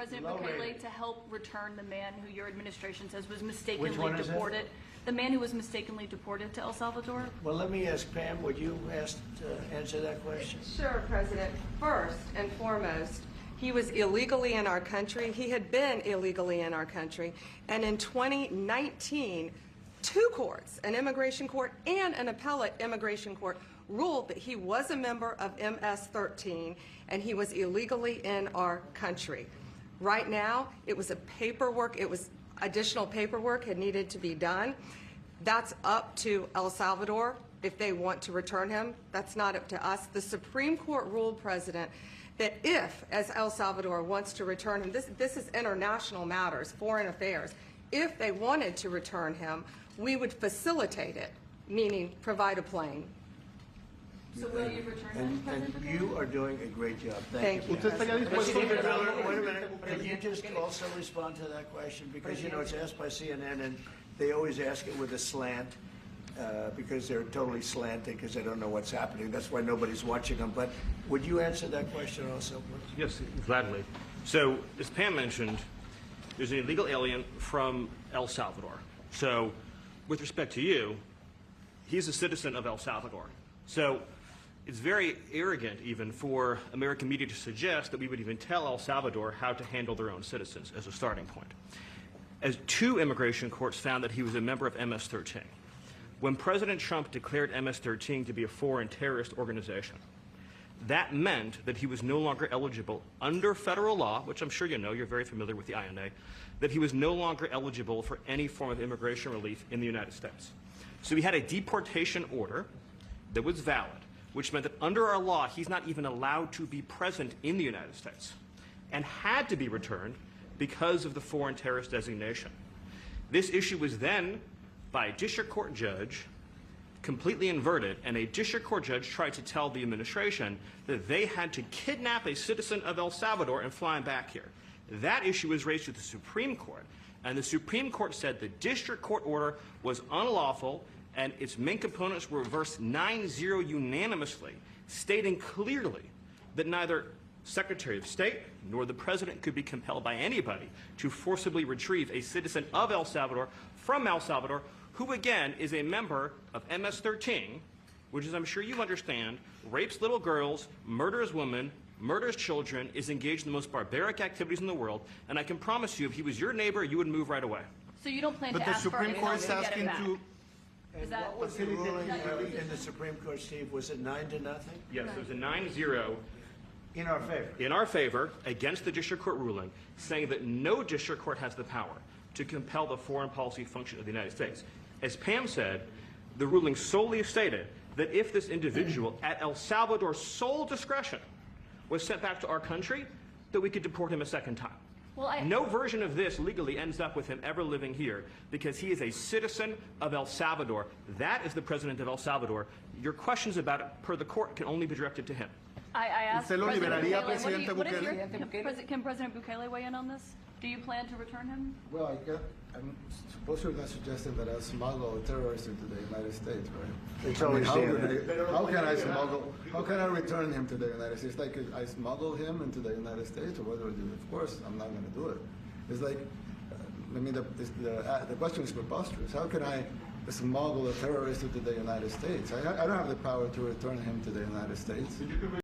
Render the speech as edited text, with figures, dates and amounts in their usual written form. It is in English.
President Bukele to help return the man who your administration says was mistakenly deported? The man who was mistakenly deported to El Salvador? Well, let me ask Pam, would you answer that question? Sure, President. First and foremost, he was illegally in our country. He had been illegally in our country. And in 2019, two courts, an immigration court and an appellate immigration court, ruled that he was a member of MS-13 and he was illegally in our country. Right now, it was additional paperwork had needed to be done. That's up to El Salvador if they want to return him. That's not up to us. The Supreme Court ruled, President, that if, as El Salvador wants to return him, this is international matters, foreign affairs, if they wanted to return him, we would facilitate it, meaning provide a plane. So will you return him, President And you are doing a great job. Thank you. Wait a minute. Can you just also respond to that question? Because, you know, it's asked by CNN, and they always ask it with a slant because they're totally slanted because they don't know what's happening. That's why nobody's watching them. But would you answer that question also, please? Yes, gladly. So, as Pam mentioned, there's an illegal alien from El Salvador. So, with respect to you, he's a citizen of El Salvador. So, it's very arrogant even for American media to suggest that we would even tell El Salvador how to handle their own citizens as a starting point. As two immigration courts found that he was a member of MS-13. When President Trump declared MS-13 to be a foreign terrorist organization, that meant that he was no longer eligible under federal law, which I'm sure you know, you're very familiar with the INA, that he was no longer eligible for any form of immigration relief in the United States. So he had a deportation order that was valid, which meant that under our law, he's not even allowed to be present in the United States and had to be returned because of the foreign terrorist designation. This issue was then, by a district court judge, completely inverted, and a district court judge tried to tell the administration that they had to kidnap a citizen of El Salvador and fly him back here. That issue was raised to the Supreme Court, and the Supreme Court said the district court order was unlawful and its main components were reversed 9-0 unanimously, stating clearly that neither Secretary of State nor the President could be compelled by anybody to forcibly retrieve a citizen of El Salvador from El Salvador, who again is a member of MS-13, which, as I'm sure you understand, rapes little girls, murders women, murders children, is engaged in the most barbaric activities in the world, and I can promise you, if he was your neighbor, you would move right away. So you don't plan But to the ask for Supreme any Court is help to get him asking back? to. And what was the ruling in the Supreme Court, Steve? Was it 9-0? Yes, it was a 9-0 In our favor. in our favor against the district court ruling, saying that no district court has the power to compel the foreign policy function of the United States. As Pam said, the ruling solely stated that if this individual, at El Salvador's sole discretion, was sent back to our country, that we could deport him a second time. Well, No version of this legally ends up with him ever living here because he is a citizen of El Salvador. That is the president of El Salvador. Your questions about it, per the court, can only be directed to him. I asked ¿Usted lo President liberaría, Bukele, Presidente what is Bukele? can President Bukele weigh in on this? Do you plan to return him? Well, I'm suppose you're not suggesting that I smuggle a terrorist into the United States, right? It's always how can I smuggle? how can I return him to the United States? Like I smuggle him into the United States, or what do I do? Of course, I'm not going to do it. It's like, I mean, the question is preposterous. How can I smuggle a terrorist into the United States? I don't have the power to return him to the United States.